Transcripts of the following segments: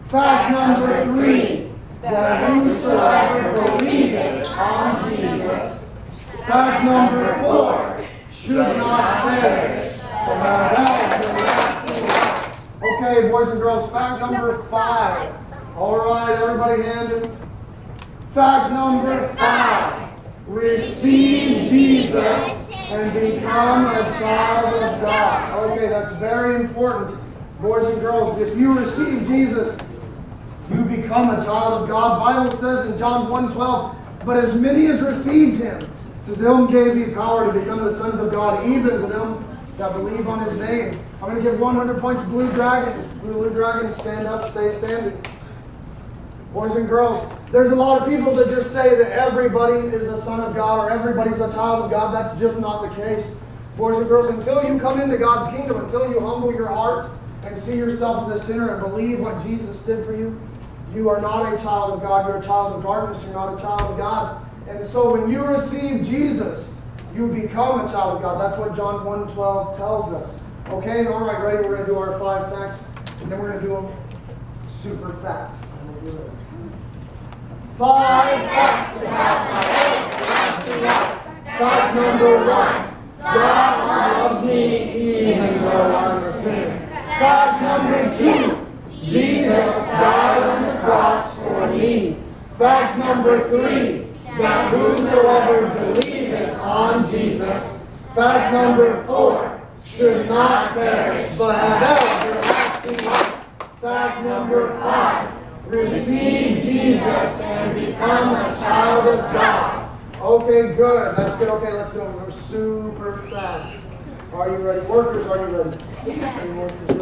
Fact number 3, that whosoever believeth on Jesus. Fact number 4, should not perish, but have everlasting life. Okay, boys and girls, fact number 5. All right, everybody handed. Fact number 5, receive Jesus and become a child of God. Okay, that's very important. Boys and girls, if you receive Jesus, you become a child of God. The Bible says in John 1:12, but as many as received him, to them gave he power to become the sons of God, even to them that believe on his name. I'm going to give 100 points to Blue Dragons. Blue Dragons, stand up, stay standing. Boys and girls, there's a lot of people that just say that everybody is a son of God or everybody's a child of God. That's just not the case. Boys and girls, until you come into God's kingdom, until you humble your heart and see yourself as a sinner and believe what Jesus did for you, you are not a child of God. You're a child of darkness. You're not a child of God. And so when you receive Jesus, you become a child of God. That's what John 1:12 tells us. Okay, all right, ready? We're going to do our 5 facts, and then we're going to do them super fast. 5 facts about my everlasting life. Fact number 1, God loves me even though I'm a sinner. Fact number 2, Jesus died on the cross for me. Fact number 3, that whosoever believeth on Jesus. Fact number 4, should not perish but have everlasting life. Fact number 5, receive Jesus and become a child of God. Okay, good. That's good. Okay, let's go. We're super fast. Are you ready? Workers, are you ready? Are you workers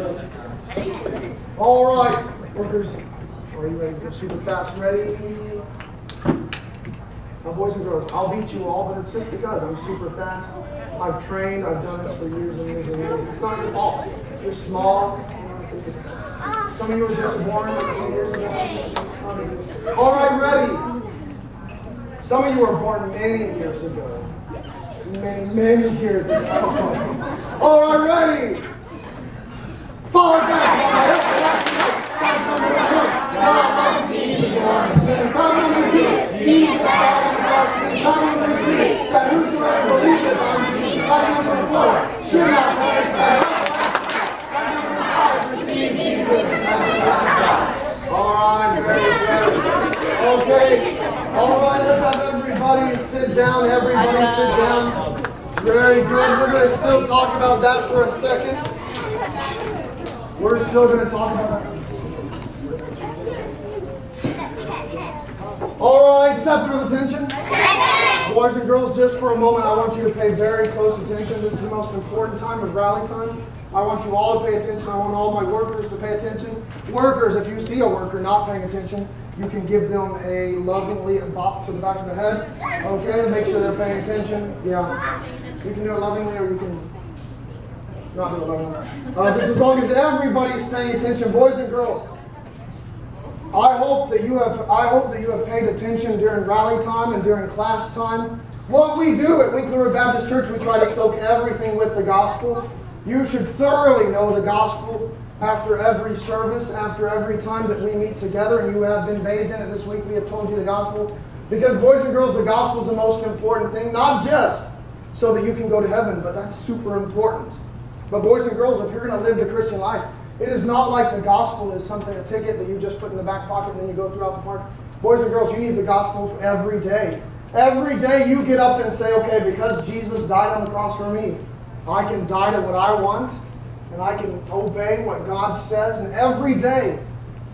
ready? All right, workers, are you ready to go super fast? Ready? Now, boys and girls, I'll beat you all, but it's just because I'm super fast. I've trained. I've done this for years and years and years. It's not your fault. You're small. Some of you were just born a few years ago. All right, ready? Some of you were born many years ago. Many years ago. All right, ready? 5 facts. Fact number 1, God loves me even though I'm a sinner. Fact number 2, Jesus died on the cross for me. Fact number 3, that whosoever believeth on Jesus. Fact number 4, should not perish but have everlasting life. Fact number 5, receive Jesus and become a child of God. All right, ready. Okay. All right, let's have everybody sit down. Everybody sit down. Very good. We're going to still talk about that for a second. We're still going to talk about that. All right, scepter of attention. Boys and girls, just for a moment, I want you to pay very close attention. This is the most important time of rally time. I want you all to pay attention. I want all my workers to pay attention. Workers, if you see a worker not paying attention, you can give them a lovingly bop to the back of the head, okay, to make sure they're paying attention. Yeah, you can do it lovingly, or you can not do it lovingly. Just as long as everybody's paying attention, boys and girls. I hope that you have paid attention during rally time and during class time. What we do at Winkler Baptist Church, we try to soak everything with the gospel. You should thoroughly know the gospel after every service, after every time that we meet together, and you have been bathed in it this week. We have told you the gospel. Because, boys and girls, the gospel is the most important thing, not just so that you can go to heaven, but that's super important. But, boys and girls, if you're going to live the Christian life, it is not like the gospel is something, a ticket that you just put in the back pocket and then you go throughout the park. Boys and girls, you need the gospel every day. Every day you get up and say, okay, because Jesus died on the cross for me, I can die to what I want, and I can obey what God says. And every day,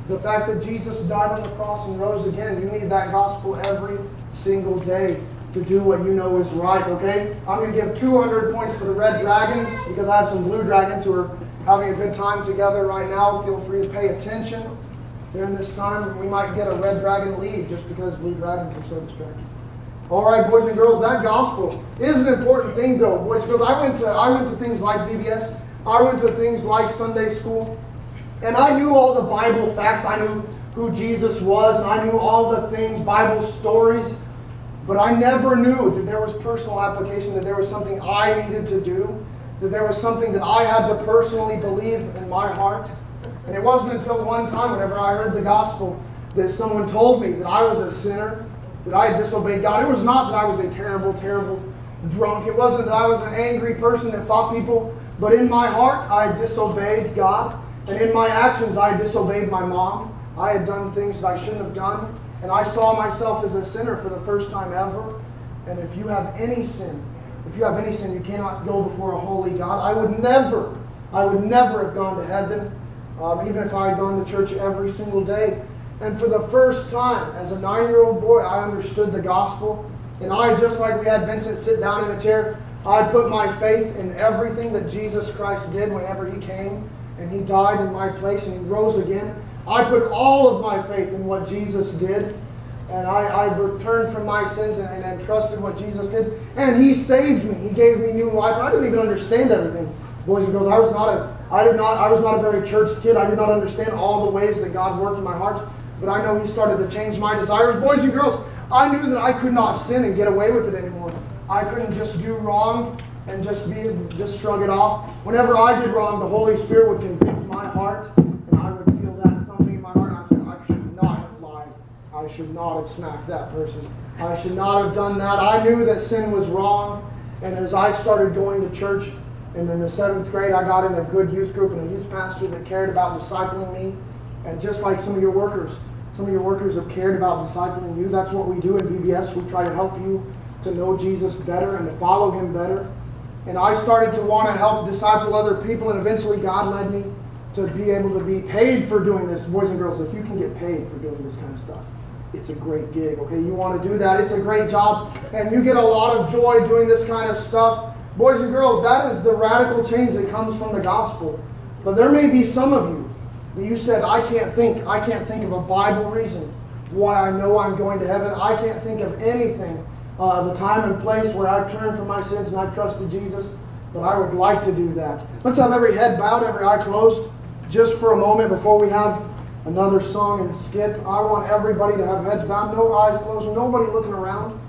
the fact that Jesus died on the cross and rose again, you need that gospel every single day to do what you know is right, okay? I'm going to give 200 points to the Red Dragons because I have some Blue Dragons who are having a good time together right now. Feel free to pay attention during this time. We might get a Red Dragon lead just because Blue Dragons are so distracted. All right, boys and girls, that gospel is an important thing, though. Boys and girls, I went to things like VBS. I went to things like Sunday school, and I knew all the Bible facts. I knew who Jesus was, and I knew all the things, Bible stories, but I never knew that there was personal application, that there was something I needed to do, that there was something that I had to personally believe in my heart. And it wasn't until one time, whenever I heard the gospel, that someone told me that I was a sinner, that I had disobeyed God. It was not that I was a terrible, terrible drunk. It wasn't that I was an angry person that fought people. But in my heart, I disobeyed God. And in my actions, I disobeyed my mom. I had done things that I shouldn't have done. And I saw myself as a sinner for the first time ever. And if you have any sin, you cannot go before a holy God. I would never have gone to heaven, even if I had gone to church every single day. And for the first time, as a 9-year-old boy, I understood the gospel. And I, just like we had Vincent sit down in a chair, I put my faith in everything that Jesus Christ did whenever He came and He died in my place and He rose again. I put all of my faith in what Jesus did. And I returned from my sins and trusted what Jesus did. And He saved me. He gave me new life. I didn't even understand everything. Boys and girls, I was not a very churched kid. I did not understand all the ways that God worked in my heart. But I know He started to change my desires. Boys and girls, I knew that I could not sin and get away with it anymore. I couldn't just do wrong and just shrug it off. Whenever I did wrong, the Holy Spirit would convict my heart, and I would feel that thumping in my heart. And I feel I should not have lied. I should not have smacked that person. I should not have done that. I knew that sin was wrong. And as I started going to church, and in the 7th grade, I got in a good youth group and a youth pastor that cared about discipling me. And just like some of your workers have cared about discipling you. That's what we do at VBS. We try to help you to know Jesus better and to follow Him better. And I started to want to help disciple other people, and eventually God led me to be able to be paid for doing this. Boys and girls, if you can get paid for doing this kind of stuff, it's a great gig, okay? You want to do that. It's a great job, and you get a lot of joy doing this kind of stuff. Boys and girls, that is the radical change that comes from the gospel. But there may be some of you that you said, I can't think of a Bible reason why I know I'm going to heaven. I can't think of anything, the time and place where I've turned from my sins and I've trusted Jesus, but I would like to do that. Let's have every head bowed, every eye closed, just for a moment before we have another song and skit. I want everybody to have heads bowed, no eyes closed, nobody looking around.